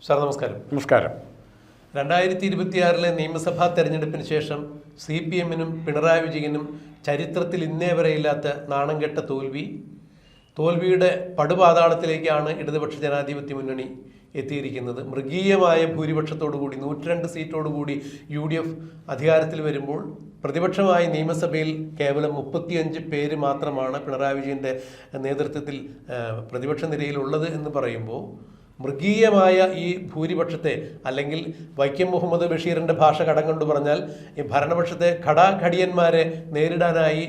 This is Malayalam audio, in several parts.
സാർ നമസ്കാരം. നമസ്കാരം. 2026 നിയമസഭാ തെരഞ്ഞെടുപ്പിന് ശേഷം CPM-നും പിണറായി വിജയനും ചരിത്രത്തിൽ ഇന്നേ വരെയില്ലാത്ത നാണംകെട്ട തോൽവിയുടെ പടുപാതാളത്തിലേക്കാണ് ഇടതുപക്ഷ ജനാധിപത്യ മുന്നണി എത്തിയിരിക്കുന്നത്. മൃഗീയമായ ഭൂരിപക്ഷത്തോടുകൂടി 102 സീറ്റോടുകൂടി UDF അധികാരത്തിൽ വരുമ്പോൾ പ്രതിപക്ഷമായി നിയമസഭയിൽ കേവലം 35 പേര് മാത്രമാണ് പിണറായി വിജയൻ്റെ നേതൃത്വത്തിൽ പ്രതിപക്ഷ നിരയിലുള്ളത് എന്ന് പറയുമ്പോൾ മൃഗീയമായ ഈ ഭൂരിപക്ഷത്തെ, അല്ലെങ്കിൽ വൈക്കം മുഹമ്മദ് ബഷീറിൻ്റെ ഭാഷ കടം കൊണ്ട് പറഞ്ഞാൽ ഈ ഭരണപക്ഷത്തെ ഘടാഘടിയന്മാരെ നേരിടാനായി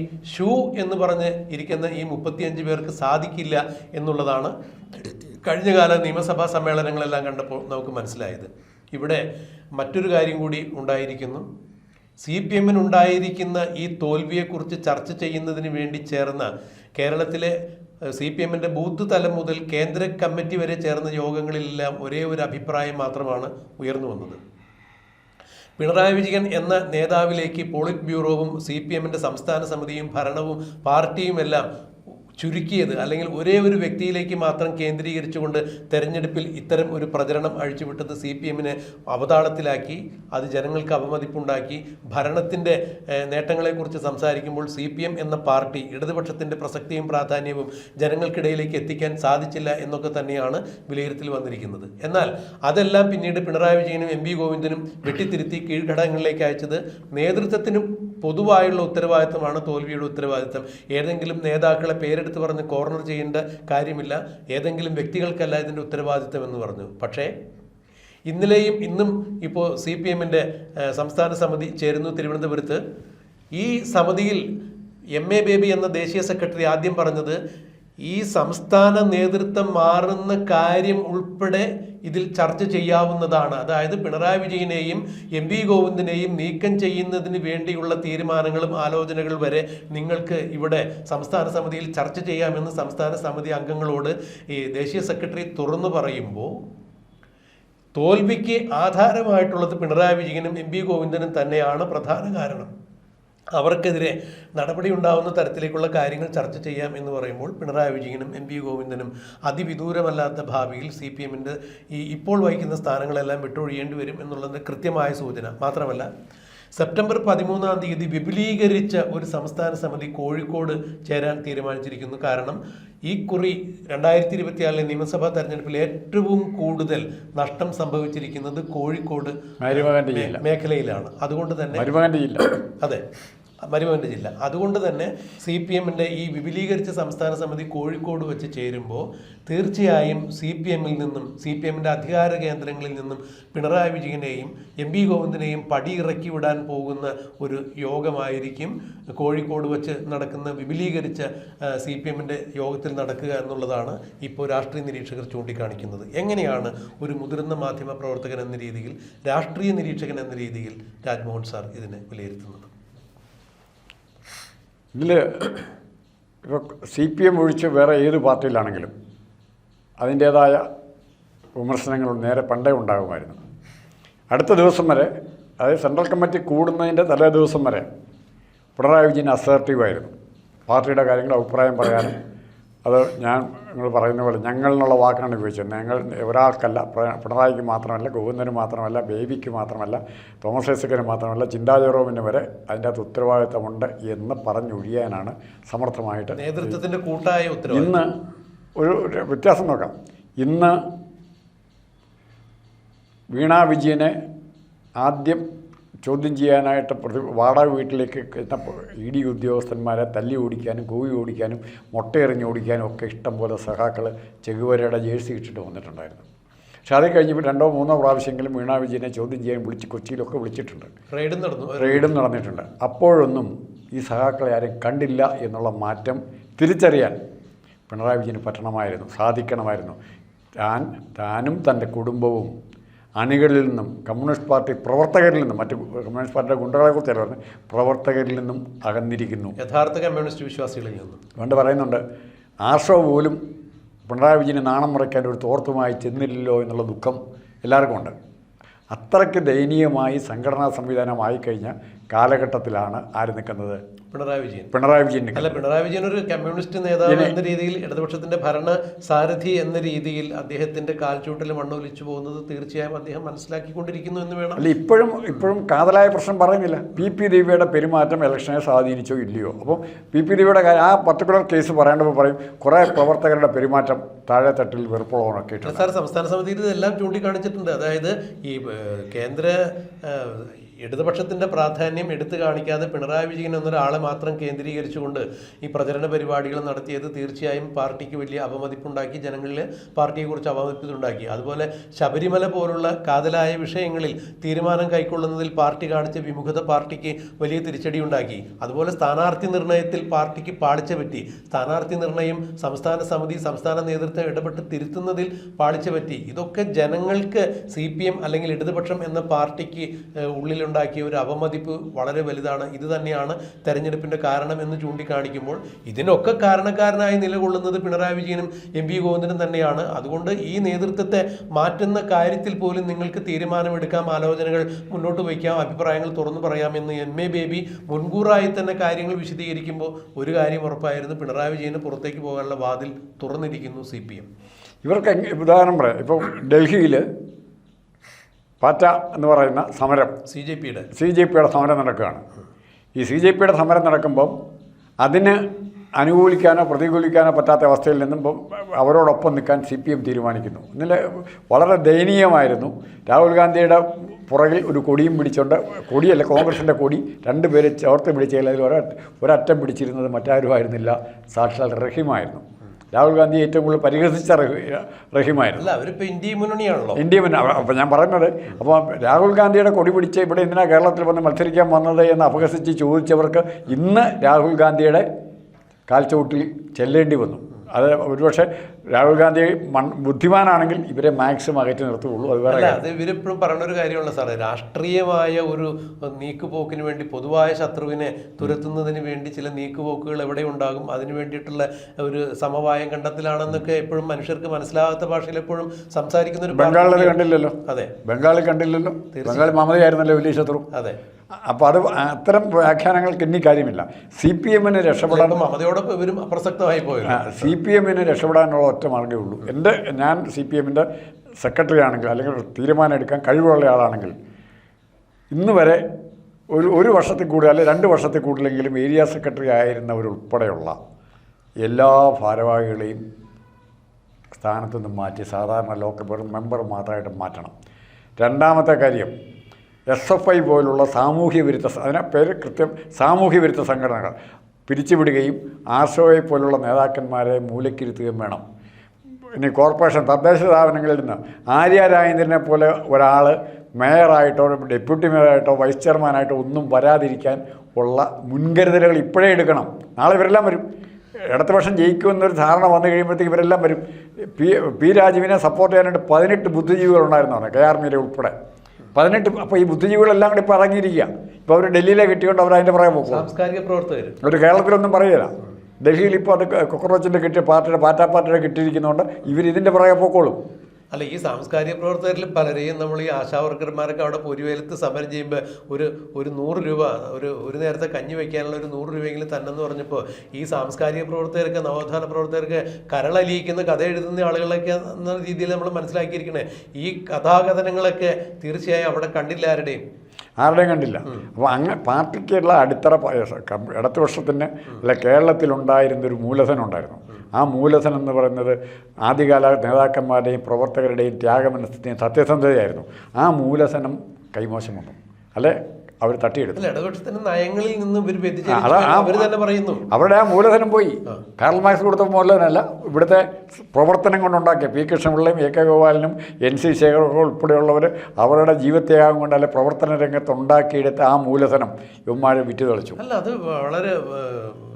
എന്ന് പറഞ്ഞ് ഇരിക്കുന്ന ഈ 35 പേർക്ക് സാധിക്കില്ല എന്നുള്ളതാണ് കഴിഞ്ഞകാല നിയമസഭാ സമ്മേളനങ്ങളെല്ലാം കണ്ടപ്പോൾ നമുക്ക് മനസ്സിലായത്. ഇവിടെ മറ്റൊരു കാര്യം കൂടി ഉണ്ടായിരിക്കുന്നു. CPM-നുണ്ടായിരിക്കുന്ന ഈ തോൽവിയെക്കുറിച്ച് ചർച്ച ചെയ്യുന്നതിന് വേണ്ടി ചേർന്ന കേരളത്തിലെ CPM-ൻ്റെ ബൂത്ത് തലം മുതൽ കേന്ദ്ര കമ്മിറ്റി വരെ ചേർന്ന യോഗങ്ങളിലെല്ലാം ഒരേ ഒരു അഭിപ്രായം മാത്രമാണ് ഉയർന്നു വന്നത്. പിണറായി വിജയൻ എന്ന നേതാവിലേക്ക് പോളിറ്റ് ബ്യൂറോവും CPM-ൻ്റെ സംസ്ഥാന സമിതിയും ഭരണവും പാർട്ടിയുമെല്ലാം ചുരുക്കിയത്, അല്ലെങ്കിൽ ഒരേ ഒരു വ്യക്തിയിലേക്ക് മാത്രം കേന്ദ്രീകരിച്ചുകൊണ്ട് തെരഞ്ഞെടുപ്പിൽ ഇത്തരം ഒരു പ്രചരണം അഴിച്ചുവിട്ടത് CPM-നെ അവതാളത്തിലാക്കി, അത് ജനങ്ങൾക്ക് അവമതിപ്പുണ്ടാക്കി. ഭരണത്തിൻ്റെ നേട്ടങ്ങളെക്കുറിച്ച് സംസാരിക്കുമ്പോൾ CPM എന്ന പാർട്ടി ഇടതുപക്ഷത്തിൻ്റെ പ്രസക്തിയും പ്രാധാന്യവും ജനങ്ങൾക്കിടയിലേക്ക് എത്തിക്കാൻ സാധിച്ചില്ല എന്നൊക്കെ തന്നെയാണ് വിലയിരുത്തൽ വന്നിരിക്കുന്നത്. എന്നാൽ അതെല്ലാം പിന്നീട് പിണറായി വിജയനും MV ഗോവിന്ദനും വെട്ടിത്തിരുത്തി കീഴ്ഘടകങ്ങളിലേക്ക് അയച്ചത് നേതൃത്വത്തിനും പൊതുവായുള്ള ഉത്തരവാദിത്തമാണ് തോൽവിയുടെ ഉത്തരവാദിത്തം. ഏതെങ്കിലും നേതാക്കളെ പേരെടുത്ത് പറഞ്ഞ് കോർണർ ചെയ്യേണ്ട കാര്യമില്ല, ഏതെങ്കിലും വ്യക്തികൾക്കല്ല ഇതിൻ്റെ ഉത്തരവാദിത്തം എന്ന് പറഞ്ഞു. പക്ഷേ ഇന്നലെയും ഇന്നും ഇപ്പോൾ CPM-ൻ്റെ സംസ്ഥാന സമിതി ചേരുന്നു തിരുവനന്തപുരത്ത്. ഈ സമിതിയിൽ MA ബേബി എന്ന ദേശീയ സെക്രട്ടറി ആദ്യം പറഞ്ഞത് ഈ സംസ്ഥാന നേതൃത്വം മാറുന്ന കാര്യം ഉൾപ്പെടെ ഇതിൽ ചർച്ച ചെയ്യാവുന്നതാണ്. അതായത് പിണറായി വിജയനെയും MV ഗോവിന്ദനെയും നീക്കം ചെയ്യുന്നതിന് വേണ്ടിയുള്ള തീരുമാനങ്ങളും ആലോചനകൾ വരെ നിങ്ങൾക്ക് ഇവിടെ സംസ്ഥാന സമിതിയിൽ ചർച്ച ചെയ്യാമെന്ന് സംസ്ഥാന സമിതി അംഗങ്ങളോട് ഈ ദേശീയ സെക്രട്ടറി തുറന്നു പറയുമ്പോൾ തോൽവിക്ക് ആധാരമായിട്ടുള്ളത് പിണറായി വിജയനും MV ഗോവിന്ദനും തന്നെയാണ് പ്രധാന കാരണം. അവർക്കെതിരെ നടപടി ഉണ്ടാവുന്ന തരത്തിലേക്കുള്ള കാര്യങ്ങൾ ചർച്ച ചെയ്യാം എന്ന് പറയുമ്പോൾ പിണറായി വിജയനും MV ഗോവിന്ദനും അതിവിദൂരമല്ലാത്ത ഭാവിയിൽ CPM-ൻ്റെ ഈ ഇപ്പോൾ വഹിക്കുന്ന സ്ഥാനങ്ങളെല്ലാം വിട്ടൊഴിയേണ്ടി വരും എന്നുള്ളതിൻ്റെ കൃത്യമായ സൂചന. മാത്രമല്ല സെപ്റ്റംബർ 13-ാം തീയതി വിപുലീകരിച്ച ഒരു സംസ്ഥാന സമിതി കോഴിക്കോട് ചേരാൻ തീരുമാനിച്ചിരിക്കുന്നു. കാരണം ഈ കുറി 2024 നിയമസഭാ തെരഞ്ഞെടുപ്പിൽ ഏറ്റവും കൂടുതൽ നഷ്ടം സംഭവിച്ചിരിക്കുന്നത് കോഴിക്കോട് മേഖലയിലാണ്. അതുകൊണ്ട് തന്നെ അതെ, മരുമകൻ്റെ ജില്ല. അതുകൊണ്ട് തന്നെ CPM-ൻ്റെ ഈ വിപുലീകരിച്ച സംസ്ഥാന സമിതി കോഴിക്കോട് വെച്ച് ചേരുമ്പോൾ തീർച്ചയായും CPM-ൽ നിന്നും CPM-ൻ്റെ അധികാര കേന്ദ്രങ്ങളിൽ നിന്നും പിണറായി വിജയനെയും MV ഗോവിന്ദനെയും പടിയിറക്കി വിടാൻ പോകുന്ന ഒരു യോഗമായിരിക്കും കോഴിക്കോട് വെച്ച് നടക്കുന്ന വിപുലീകരിച്ച CPM-ൻ്റെ യോഗത്തിൽ നടക്കുക എന്നുള്ളതാണ് ഇപ്പോൾ രാഷ്ട്രീയ നിരീക്ഷകർ ചൂണ്ടിക്കാണിക്കുന്നത്. എങ്ങനെയാണ് ഒരു മുതിർന്ന മാധ്യമ പ്രവർത്തകൻ എന്ന രീതിയിൽ, രാഷ്ട്രീയ നിരീക്ഷകൻ എന്ന രീതിയിൽ രാജ്മോഹൻ സാർ ഇതിനെ വിലയിരുത്തുന്നത്? ഇതിൽ ഇപ്പോൾ CPM ഒഴിച്ച് വേറെ ഏത് പാർട്ടിയിലാണെങ്കിലും അതിൻ്റേതായ വിമർശനങ്ങൾ നേരെ പണ്ടേ ഉണ്ടാകുമായിരുന്നു. അടുത്ത ദിവസം വരെ, അതായത് സെൻട്രൽ കമ്മിറ്റി കൂടുന്നതിൻ്റെ തലേ ദിവസം വരെ പിണറായി വിജയൻ അസേർട്ടീവായിരുന്നു. പാർട്ടിയുടെ കാര്യങ്ങൾ അഭിപ്രായം പറയാനും, അത് നിങ്ങൾ പറയുന്ന പോലെ ഞങ്ങൾ എന്നുള്ള വാക്കാണ് ഉപയോഗിച്ചത്. ഞങ്ങൾ ഒരാൾക്കല്ല, പിണറായിക്ക് മാത്രമല്ല, ഗോവിന്ദന് മാത്രമല്ല, ബേബിക്ക് മാത്രമല്ല, തോമസ് ഐസക്കിന് മാത്രമല്ല, ചിന്താ ജെറോമിന് വരെ അതിൻ്റെ അകത്ത് ഉത്തരവാദിത്തമുണ്ട് എന്ന് പറഞ്ഞൊഴിയാനാണ് സമർത്ഥമായിട്ട് നേതൃത്വത്തിൻ്റെ കൂട്ടായ ഉത്തരവാദിത്തം. ഇന്ന് ഒരു വ്യത്യാസം നോക്കാം. ഇന്ന് വീണാ വിജയനെ ആദ്യം ചോദ്യം ചെയ്യാനായിട്ട് വാടക വീട്ടിലേക്ക് ED ഉദ്യോഗസ്ഥന്മാരെ തല്ലി ഓടിക്കാനും കൂവി ഓടിക്കാനും മുട്ടയെറിഞ്ഞ് ഓടിക്കാനും ഒക്കെ ഇഷ്ടംപോലെ സഖാക്കൾ ചെഗുവേരയുടെ ജേഴ്സി ഇട്ടിട്ട് വന്നിട്ടുണ്ടായിരുന്നു. പക്ഷേ അത് കഴിഞ്ഞപ്പോൾ 2-3 പ്രാവശ്യമെങ്കിലും വീണാ വിജയനെ ചോദ്യം ചെയ്യാൻ കൊച്ചിയിലൊക്കെ വിളിച്ചിട്ടുണ്ട്, റെയ്ഡും നടന്നിട്ടുണ്ട്. അപ്പോഴൊന്നും ഈ സഖാക്കളെ ആരും കണ്ടില്ല എന്നുള്ള മാറ്റം തിരിച്ചറിയാൻ പിണറായി വിജയന് പറ്റണമായിരുന്നു, സാധിക്കണമായിരുന്നു. താനും തൻ്റെ കുടുംബവും അണികളിൽ നിന്നും, കമ്മ്യൂണിസ്റ്റ് പാർട്ടി പ്രവർത്തകരിൽ നിന്നും, മറ്റ് കമ്മ്യൂണിസ്റ്റ് പാർട്ടിയുടെ ഗുണ്ടകളെക്കുറിച്ചല്ല പറഞ്ഞ് പ്രവർത്തകരിൽ നിന്നും അകന്നിരിക്കുന്നു. യഥാർത്ഥ കമ്മ്യൂണിസ്റ്റ് വിശ്വാസികളിൽ നിന്നും പണ്ട് പറയുന്നുണ്ട്, ആർഷോ പോലും പിണറായി വിജയന് നാണം മറയ്ക്കാൻ ഒരു തോർത്തുമായി ചെന്നില്ലല്ലോ എന്നുള്ള ദുഃഖം എല്ലാവർക്കും ഉണ്ട്. അത്രയ്ക്ക് ദയനീയമായി സംഘടനാ സംവിധാനമായി കഴിഞ്ഞ കാലഘട്ടത്തിലാണ് ആര് നിൽക്കുന്നത്? പിണറായി വിജയൻ അല്ല, പിണറായി വിജയൻ ഒരു കമ്മ്യൂണിസ്റ്റ് നേതാവ് എന്ന രീതിയിൽ, ഇടതുപക്ഷത്തിന്റെ ഭരണ സാരഥി എന്ന രീതിയിൽ അദ്ദേഹത്തിന്റെ കാൽച്ചൂട്ടിൽ മണ്ണൊലിച്ചു പോകുന്നത് തീർച്ചയായും അദ്ദേഹം മനസ്സിലാക്കിക്കൊണ്ടിരിക്കുന്നു എന്ന് വേണം. അല്ല, ഇപ്പോഴും കാതലായ പ്രശ്നം പറയുന്നില്ല. പി ദേവിയുടെ പെരുമാറ്റം ഇലക്ഷനെ സ്വാധീനിച്ചോ ഇല്ലയോ? അപ്പം പി ദേവിയുടെ ആ പർട്ടിക്കുലർ കേസ് പറയേണ്ടപ്പോൾ പറയും കുറേ പ്രവർത്തകരുടെ പെരുമാറ്റം താഴെത്തട്ടിൽ വെറുപ്പുള്ളവനൊക്കെ ഇട്ടുണ്ട്. സാർ, സംസ്ഥാന സമിതിയിൽ ഇതെല്ലാം ചൂണ്ടിക്കാണിച്ചിട്ടുണ്ട്. അതായത് ഈ കേന്ദ്ര ഇടതുപക്ഷത്തിന്റെ പ്രാധാന്യം എടുത്തു കാണിക്കാതെ പിണറായി വിജയൻ എന്നൊരാളെ മാത്രം കേന്ദ്രീകരിച്ചുകൊണ്ട് ഈ പ്രചരണ പരിപാടികൾ നടത്തിയത് തീർച്ചയായും പാർട്ടിക്ക് വലിയ അപമതിപ്പുണ്ടാക്കി, ജനങ്ങളിൽ പാർട്ടിയെക്കുറിച്ച് അപമതിപ്പുണ്ടാക്കി. അതുപോലെ ശബരിമല പോലുള്ള കാതലായ വിഷയങ്ങളിൽ തീരുമാനം കൈക്കൊള്ളുന്നതിൽ പാർട്ടി കാണിച്ച വിമുഖത പാർട്ടിക്ക് വലിയ തിരിച്ചടി ഉണ്ടാക്കി. അതുപോലെ സ്ഥാനാർത്ഥി നിർണയത്തിൽ പാർട്ടിക്ക് പാളിച്ച പറ്റി. സ്ഥാനാർത്ഥി നിർണയം സംസ്ഥാന സമിതി, സംസ്ഥാന നേതൃത്വം ഇടപെട്ട് തിരുത്തുന്നതിൽ പാളിച്ച പറ്റി. ഇതൊക്കെ ജനങ്ങൾക്ക് CPM അല്ലെങ്കിൽ ഇടതുപക്ഷം എന്ന പാർട്ടിക്ക് ഉള്ളിലുണ്ടാക്കിയ ഒരു അപമതിപ്പ് വളരെ വലുതാണ്. ഇത് തന്നെയാണ് തെരഞ്ഞെടുപ്പിന്റെ കാരണം എന്ന് ചൂണ്ടിക്കാണിക്കുമ്പോൾ ഇതിനൊക്കെ കാരണക്കാരനായി നിലകൊള്ളുന്നത് പിണറായി വിജയനും MP ഗോവിന്ദനും തന്നെയാണ്. അതുകൊണ്ട് ഈ നേതൃത്വത്തെ മാറ്റുന്ന കാര്യത്തിൽ പോലും നിങ്ങൾക്ക് തീരുമാനമെടുക്കാം, ആലോചനകൾ മുന്നോട്ട് വയ്ക്കാം, അഭിപ്രായങ്ങൾ തുറന്നു പറയാമെന്ന് MA ബേബി മുൻകൂറായി തന്നെ കാര്യങ്ങൾ വിശദീകരിക്കുമ്പോൾ ഒരു കാര്യം ഉറപ്പായിരുന്നു, പിണറായി വിജയന് പുറത്തേക്ക് പോകാനുള്ള വാതിൽ തുറന്നിരിക്കുന്നു CPM. ഇവർക്ക് ഉദാഹരണം പറയാം. ഇപ്പോൾ ഡൽഹിയിൽ പാറ്റ എന്ന് പറയുന്ന സമരം CJPയുടെ സമരം നടക്കുകയാണ്. ഈ CJPയുടെ സമരം നടക്കുമ്പം അതിന് അനുകൂലിക്കാനോ പ്രതികൂലിക്കാനോ പറ്റാത്ത അവസ്ഥയിൽ നിന്നും അവരോടൊപ്പം നിൽക്കാൻ CPM തീരുമാനിക്കുന്നു. ഇന്നലെ വളരെ ദയനീയമായിരുന്നു. രാഹുൽ ഗാന്ധിയുടെ പുറകിൽ ഒരു കൊടിയും പിടിച്ചുകൊണ്ട്, കൊടിയല്ല കോൺഗ്രസിൻ്റെ കൊടി, രണ്ടുപേരെ ചേർത്ത് പിടിച്ചതിൽ അതിൽ ഒരറ്റം പിടിച്ചിരുന്നത് മറ്റാരുമായിരുന്നില്ല, സാക്ഷാൽ റഹീമായിരുന്നു. രാഹുൽ ഗാന്ധി ഏറ്റവും കൂടുതൽ പരിഹസിച്ച റഹീമായിരുന്നു. ഇന്ത്യ മുന്നണിയാണല്ലോ. അപ്പോൾ ഞാൻ പറയുന്നത്, അപ്പോൾ രാഹുൽ ഗാന്ധിയുടെ കൊടി പിടിച്ച് ഇവിടെ എന്തിനാണ് കേരളത്തിൽ വന്ന് മത്സരിക്കാൻ വന്നത് എന്ന് അപഹസിച്ച് ചോദിച്ചവർക്ക് ഇന്ന് രാഹുൽ ഗാന്ധിയുടെ കാൽച്ചവിട്ടിൽ ചെല്ലേണ്ടി വന്നു. അത് ഒരുപക്ഷെ രാഹുൽ ഗാന്ധി ബുദ്ധിമാനാണെങ്കിൽ ഇവരെ മാക്സിമം അകറ്റി നിർത്തുകയുള്ളൂ. അത് ഇവരിപ്പോഴും പറയുന്നൊരു കാര്യമുള്ള സാറേ, രാഷ്ട്രീയമായ ഒരു നീക്കുപോക്കിന് വേണ്ടി, പൊതുവായ ശത്രുവിനെ തുരത്തുന്നതിന് വേണ്ടി ചില നീക്കുപോക്കുകൾ എവിടെ ഉണ്ടാകും, അതിന് വേണ്ടിയിട്ടുള്ള ഒരു സമവായം കണ്ടെത്തലാണെന്നൊക്കെ എപ്പോഴും മനുഷ്യർക്ക് മനസ്സിലാകാത്ത ഭാഷയിൽ എപ്പോഴും സംസാരിക്കുന്ന ഒരു ബംഗാളിൽ കണ്ടില്ലല്ലോ. അതെ, ബംഗാളിൽ കണ്ടില്ലല്ലോ. ബംഗാൾ മമതയായിരുന്നല്ലോ വലിയ ശത്രു. അതെ. അപ്പോൾ അത് അത്തരം വ്യാഖ്യാനങ്ങൾക്ക് ഇനി കാര്യമില്ല. CPMന് രക്ഷപ്പെടാൻ മമതയോടൊപ്പം ഇവരും അപ്രസക്തമായി പോയി. CPMന് രക്ഷപ്പെടാനുള്ള ഒറ്റ മാർഗ്ഗമേ ഉള്ളൂ. ഞാൻ CPMൻ്റെ സെക്രട്ടറി ആണെങ്കിൽ, അല്ലെങ്കിൽ തീരുമാനം എടുക്കാൻ കഴിവുള്ള ആളാണെങ്കിൽ, ഇന്ന് വരെ ഒരു വർഷത്തിൽ കൂടുതൽ അല്ലെങ്കിൽ 2 വർഷത്തിൽ കൂടുതലെങ്കിലും ഏരിയ സെക്രട്ടറി ആയിരുന്നവരുൾപ്പെടെയുള്ള എല്ലാ ഭാരവാഹികളെയും സ്ഥാനത്തു നിന്നും മാറ്റി സാധാരണ ലോക്കൽ മെമ്പർ മാത്രമായിട്ട് മാറ്റണം. രണ്ടാമത്തെ കാര്യം, SFI പോലുള്ള സാമൂഹ്യ വിരുദ്ധ, അതിനെ പേര് കൃത്യം സാമൂഹ്യ വിരുദ്ധ സംഘടനകൾ പിരിച്ചുവിടുകയും RSOയെ പോലുള്ള നേതാക്കന്മാരെ മൂലക്കിരുത്തുകയും വേണം. ഇനി കോർപ്പറേഷൻ, തദ്ദേശ സ്ഥാപനങ്ങളിൽ നിന്ന് ആര്യ രാജേന്ദ്രനെ പോലെ ഒരാൾ മേയറായിട്ടോ ഡെപ്യൂട്ടി മേയറായിട്ടോ വൈസ് ചെയർമാനായിട്ടോ ഒന്നും വരാതിരിക്കാൻ ഉള്ള മുൻകരുതലുകൾ ഇപ്പോഴേ എടുക്കണം. നാളെ ഇവരെല്ലാം വരും. ഇടതുപക്ഷം ജയിക്കുമെന്നൊരു ധാരണ വന്നു കഴിയുമ്പോഴത്തേക്ക് ഇവരെല്ലാം വരും. പി രാജീവിനെ സപ്പോർട്ട് ചെയ്യാനായിട്ട് 18 ബുദ്ധിജീവികളുണ്ടായിരുന്നതാണ്, KR മീര ഉൾപ്പെടെ 18. അപ്പോൾ ഈ ബുദ്ധിജീവികളെല്ലാം കൂടി ഇപ്പോൾ ഇറങ്ങിയിരിക്കുക. ഇപ്പോൾ അവർ ഡൽഹിയിലെ കിട്ടിയോണ്ട് അവർ അതിൻ്റെ പുറകെ പോകും. സാംസ്കാരിക പ്രവർത്തകർ ഒരു കേരളത്തിലൊന്നും പറയുകയില്ല. ഡൽഹിയിൽ ഇപ്പോൾ അത് കോക്രോച്ചിൻ്റെ കിട്ടിയ പാർട്ടിയുടെ കിട്ടിയിരിക്കുന്നതുകൊണ്ട് ഇവരിതിൻ്റെ പുറകെ പോക്കോളും. അല്ല, ഈ സാംസ്കാരിക പ്രവർത്തകരിൽ പലരെയും നമ്മൾ ഈ ആശാവർക്കർമാരൊക്കെ അവിടെ പൊരുവേലത്ത് സമരം ചെയ്യുമ്പോൾ ഒരു 100 രൂപ, ഒരു നേരത്തെ കഞ്ഞി വയ്ക്കാനുള്ള ഒരു 100 രൂപയെങ്കിലും തന്നെന്ന് പറഞ്ഞപ്പോൾ ഈ സാംസ്കാരിക പ്രവർത്തകർക്ക്, നവോത്ഥാന പ്രവർത്തകർക്ക് കരളലിയിക്കുന്ന കഥ എഴുതുന്ന ആളുകളൊക്കെ എന്ന രീതിയിൽ നമ്മൾ മനസ്സിലാക്കിയിരിക്കണേ. ഈ കഥാകഥനങ്ങളൊക്കെ തീർച്ചയായും അവിടെ കണ്ടില്ല, ആരുടെയും കണ്ടില്ല. അപ്പോൾ പാർട്ടിക്കുള്ള അടിത്തറ ഇടതുപക്ഷത്തിന് അല്ല കേരളത്തിലുണ്ടായിരുന്നൊരു മൂലധനം ഉണ്ടായിരുന്നു. ആ മൂലധനം എന്ന് പറയുന്നത് ആദ്യകാല നേതാക്കന്മാരുടെയും പ്രവർത്തകരുടെയും ത്യാഗമനസ്ഥിതിയും സത്യസന്ധതയായിരുന്നു. ആ മൂലധനം കൈമോശം വന്നു, അല്ലെ അവർ തട്ടിയെടുത്തു. നയങ്ങളിൽ നിന്ന് അവരുടെ ആ മൂലധനം പോയി. കാർൽ മാർക്സ് കൊടുത്ത മൂലധനമല്ല, ഇവിടുത്തെ പ്രവർത്തനം കൊണ്ടുണ്ടാക്കിയ പി കൃഷ്ണപിള്ളയും AK ഗോപാലനും NC ശേഖരവും ഉൾപ്പെടെയുള്ളവർ അവരുടെ ജീവിതത്യാഗം കൊണ്ട് അല്ലെ പ്രവർത്തന രംഗത്ത് ഉണ്ടാക്കിയെടുത്ത ആ മൂലധനം ഇവന്മാരെ വിറ്റ് തെളിച്ചു. അല്ല, അത് വളരെ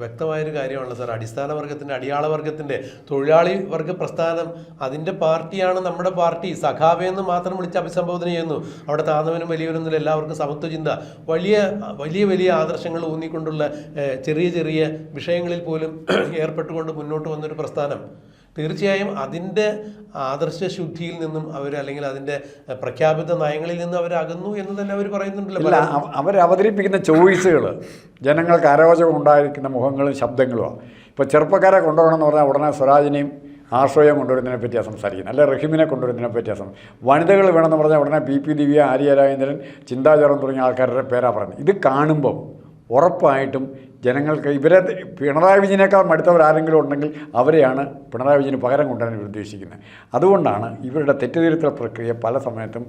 വ്യക്തമായൊരു കാര്യമാണ് സാർ. അടിസ്ഥാന വർഗത്തിൻ്റെ, അടിയാള വർഗത്തിൻ്റെ, തൊഴിലാളി വർഗ പ്രസ്ഥാനം, അതിൻ്റെ പാർട്ടിയാണ് നമ്മുടെ പാർട്ടി. സഖാവെന്ന് മാത്രം വിളിച്ച് അഭിസംബോധന ചെയ്യുന്നു. അവിടെ താന്നവനും വലിയവനൊന്നും എല്ലാവർക്കും സമത്വ ചിന്ത, വലിയ ആദർശങ്ങൾ ഊന്നിക്കൊണ്ടുള്ള ചെറിയ വിഷയങ്ങളിൽ പോലും ഏർപ്പെട്ടുകൊണ്ട് മുന്നോട്ട് വന്നൊരു പ്രസ്ഥാനം. തീർച്ചയായും അതിൻ്റെ ആദർശശുദ്ധിയിൽ നിന്നും അവർ, അല്ലെങ്കിൽ അതിൻ്റെ പ്രഖ്യാപിത നയങ്ങളിൽ നിന്ന് അവരകന്നു എന്ന് തന്നെ അവർ പറയുന്നുണ്ടല്ലോ. ഇല്ല, അവരവതരിപ്പിക്കുന്ന ചോയ്സുകൾ ജനങ്ങൾക്ക് അരോചകം ഉണ്ടായിരിക്കുന്ന മുഖങ്ങളും ശബ്ദങ്ങളുമാണ്. ഇപ്പോൾ ചെറുപ്പക്കാരെ കൊണ്ടുപോകണമെന്ന് പറഞ്ഞാൽ ഉടനെ സ്വരാജിനെയും ആശ്രയം കൊണ്ടുവരുന്നതിനെ പറ്റിയാണ് സംസാരിക്കുന്നത്, അല്ലെ റഹീമിനെ കൊണ്ടുവരുന്നതിനെ പറ്റിയാണ് വനിതകൾ വേണമെന്ന് പറഞ്ഞാൽ ഉടനെ പി ദിവ്യ, ആര്യ രാജേന്ദ്രൻ, ചിന്താചരം തുടങ്ങിയ ആൾക്കാരുടെ പേരാണ് പറയുന്നത്. ഇത് കാണുമ്പം ഉറപ്പായിട്ടും ജനങ്ങൾക്ക് ഇവരെ പിണറായി വിജയനേക്കാൾ മടുത്തവരാരെങ്കിലും ഉണ്ടെങ്കിൽ അവരെയാണ് പിണറായി വിജയന് പകരം കൊണ്ടുവരാൻ ഇവർ ഉദ്ദേശിക്കുന്നത്. അതുകൊണ്ടാണ് ഇവരുടെ തെറ്റുതിരുത്തൽ പ്രക്രിയ പല സമയത്തും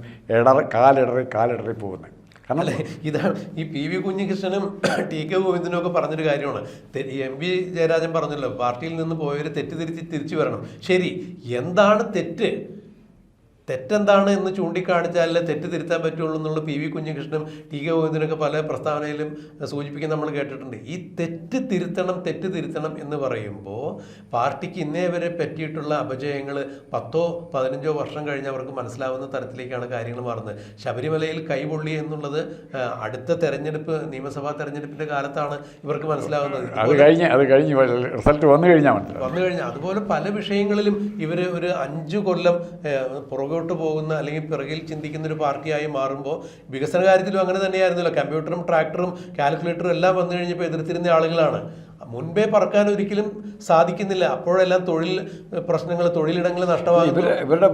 കാലിടറി പോകുന്നത്. കാരണം ഇതാണ് ഈ PV കുഞ്ഞികൃഷ്ണനും TK ഗോവിന്ദനും ഒക്കെ പറഞ്ഞൊരു കാര്യമാണ്. MV ജയരാജൻ പറഞ്ഞല്ലോ, പാർട്ടിയിൽ നിന്ന് പോയവർ തിരിച്ചു വരണം. ശരി, എന്താണ് തെറ്റെന്താണ് എന്ന് ചൂണ്ടിക്കാണിച്ചാലേ തെറ്റ് തിരുത്താൻ പറ്റുള്ളൂ എന്നുള്ള PV കുഞ്ഞികൃഷ്ണനും TK ഗോവിന്ദനൊക്കെ പല പ്രസ്താവനയിലും സൂചിപ്പിക്കാൻ നമ്മൾ കേട്ടിട്ടുണ്ട്. ഈ തെറ്റ് തിരുത്തണം എന്ന് പറയുമ്പോൾ പാർട്ടിക്ക് ഇന്നേ വരെ പറ്റിയിട്ടുള്ള അപജയങ്ങൾ 10-15 വർഷം കഴിഞ്ഞ് അവർക്ക് മനസ്സിലാവുന്ന തരത്തിലേക്കാണ് കാര്യങ്ങൾ മാറുന്നത്. ശബരിമലയിൽ കൈപൊള്ളി എന്നുള്ളത് അടുത്ത തെരഞ്ഞെടുപ്പ്, നിയമസഭാ തെരഞ്ഞെടുപ്പിന്റെ കാലത്താണ് ഇവർക്ക് മനസ്സിലാവുന്നത്. അത് കഴിഞ്ഞ് റിസൾട്ട് വന്നു കഴിഞ്ഞാൽ അതുപോലെ പല വിഷയങ്ങളിലും ഇവർ ഒരു 5 കൊല്ലം പുറകോട്ട് പോകുന്ന, അല്ലെങ്കിൽ പിറകിൽ ചിന്തിക്കുന്ന ഒരു പാർട്ടിയായി മാറുമ്പോൾ വികസന കാര്യത്തിലും അങ്ങനെ തന്നെയായിരുന്നല്ലോ. കമ്പ്യൂട്ടറും ട്രാക്ടറും കാൽക്കുലേറ്ററും എല്ലാം വന്നു കഴിഞ്ഞപ്പോൾ എതിർത്തിരുന്ന ആളുകളാണ്. മുൻപേ പറക്കാൻ ഒരിക്കലും സാധിക്കുന്നില്ല. അപ്പോഴെല്ലാം തൊഴിലിടങ്ങൾ നഷ്ടമാകും. ഇവരുടെ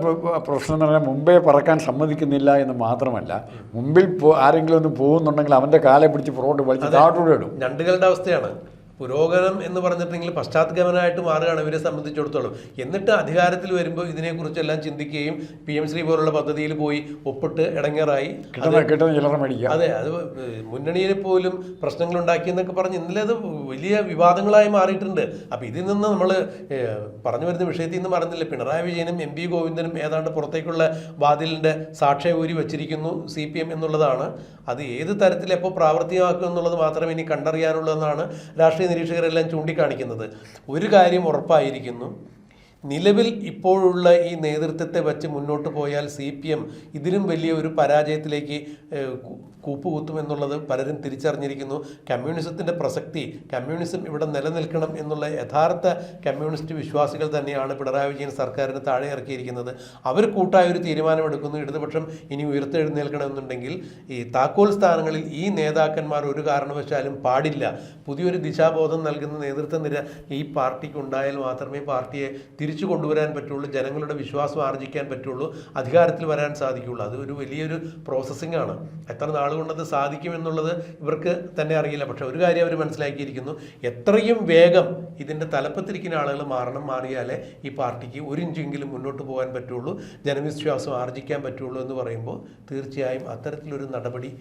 പ്രശ്നം എന്ന് പറഞ്ഞാൽ മുമ്പേ പറക്കാൻ സമ്മതിക്കുന്നില്ല എന്ന് മാത്രമല്ല, മുമ്പിൽ ആരെങ്കിലും ഒന്ന് പോകുന്നുണ്ടെങ്കിൽ അവൻ്റെ കാലെ പിടിച്ച് പുറകോട്ട് വലിച്ച് താഴോട്ട് ഇടും. ഞണ്ടുകളുടെ അവസ്ഥയാണ്. പുരോഗമനം എന്ന് പറഞ്ഞിട്ടുണ്ടെങ്കിൽ പശ്ചാത്തലമായിട്ട് മാറുകയാണ് ഇവരെ സംബന്ധിച്ചിടത്തോളം. എന്നിട്ട് അധികാരത്തിൽ വരുമ്പോൾ ഇതിനെക്കുറിച്ചെല്ലാം ചിന്തിക്കുകയും PM ശ്രീ പോലുള്ള പദ്ധതിയിൽ പോയി ഒപ്പിട്ട് ഇടങ്ങേറായി. അതെ, അത് മുന്നണിയെ പോലും പ്രശ്നങ്ങളുണ്ടാക്കിയെന്നൊക്കെ പറഞ്ഞ് ഇന്നലെ അത് വലിയ വിവാദങ്ങളായി മാറിയിട്ടുണ്ട്. അപ്പം ഇതിൽ നിന്ന് നമ്മൾ പറഞ്ഞു വരുന്ന വിഷയത്തിൽ നിന്ന് പറഞ്ഞില്ല, പിണറായി വിജയനും MV ഗോവിന്ദനും ഏതാണ്ട് പുറത്തേക്കുള്ള വാതിലിൻ്റെ സാക്ഷ്യം ഊരി വച്ചിരിക്കുന്നു CPM എന്നുള്ളതാണ്. അത് ഏത് തരത്തിൽ എപ്പോൾ പ്രാവർത്തികമാക്കും എന്നുള്ളത് മാത്രമേ ഇനി കണ്ടറിയാനുള്ളതെന്നാണ് രാഷ്ട്രീയ നിരീക്ഷകരെല്ലാം ചൂണ്ടിക്കാണിക്കുന്നത്. ഒരു കാര്യം ഉറപ്പായിരിക്കുന്നു, നിലവിൽ ഇപ്പോഴുള്ള ഈ നേതൃത്വത്തെ വച്ച് മുന്നോട്ട് പോയാൽ CPM ഇതിലും വലിയ ഒരു പരാജയത്തിലേക്ക് കൂപ്പുകുത്തുമെന്നുള്ളത് പലരും തിരിച്ചറിഞ്ഞിരിക്കുന്നു. കമ്മ്യൂണിസത്തിൻ്റെ പ്രസക്തി, കമ്മ്യൂണിസം ഇവിടെ നിലനിൽക്കണം എന്നുള്ള യഥാർത്ഥ കമ്മ്യൂണിസ്റ്റ് വിശ്വാസികൾ തന്നെയാണ് പിണറായി വിജയൻ സർക്കാരിന് താഴെ ഇറക്കിയിരിക്കുന്നത്. അവർ കൂട്ടായൊരു തീരുമാനമെടുക്കുന്നു. ഇടതുപക്ഷം ഇനി ഉയർത്തെഴുന്നേൽക്കണമെന്നുണ്ടെങ്കിൽ ഈ താക്കോൽ സ്ഥാനങ്ങളിൽ ഈ നേതാക്കന്മാർ ഒരു കാരണവശാലും പാടില്ല. പുതിയൊരു ദിശാബോധം നൽകുന്ന നേതൃത്വ നിര ഈ പാർട്ടിക്ക് ഉണ്ടായാൽ മാത്രമേ പാർട്ടിയെ തിരിച്ചു കൊണ്ടുവരാൻ പറ്റുള്ളൂ, ജനങ്ങളുടെ വിശ്വാസം ആർജിക്കാൻ പറ്റുള്ളൂ, അധികാരത്തിൽ വരാൻ സാധിക്കുകയുള്ളൂ. അത് ഒരു വലിയൊരു പ്രോസസ്സിംഗ് ആണ്. എത്ര നാളുകൊണ്ടത് സാധിക്കുമെന്നുള്ളത് ഇവർക്ക് തന്നെ അറിയില്ല. പക്ഷെ ഒരു കാര്യം അവർ മനസ്സിലാക്കിയിരിക്കുന്നു, എത്രയും വേഗം ഇതിൻ്റെ തലപ്പത്തിരിക്കുന്ന ആളുകൾ മാറിയാലേ ഈ പാർട്ടിക്ക് ഒരു ഇഞ്ചെങ്കിലും മുന്നോട്ട് പോകാൻ പറ്റുള്ളൂ, ജനവിശ്വാസം ആർജിക്കാൻ പറ്റുള്ളൂ എന്ന് പറയുമ്പോൾ തീർച്ചയായും അത്തരത്തിലൊരു നടപടി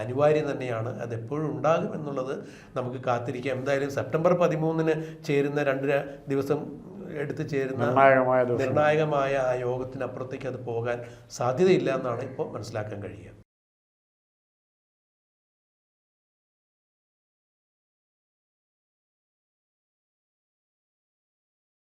അനിവാര്യം തന്നെയാണ്. അതെപ്പോഴും ഉണ്ടാകും എന്നുള്ളത് നമുക്ക് കാത്തിരിക്കാം. എന്തായാലും സെപ്റ്റംബർ 13 ചേരുന്ന 2 ദിവസം എടുത്തു ചേരുന്ന നിർണായകമായ ആ യോഗത്തിനപ്പുറത്തേക്ക് അത് പോകാൻ സാധ്യതയില്ല എന്നാണ് ഇപ്പോൾ മനസ്സിലാക്കാൻ കഴിയുക.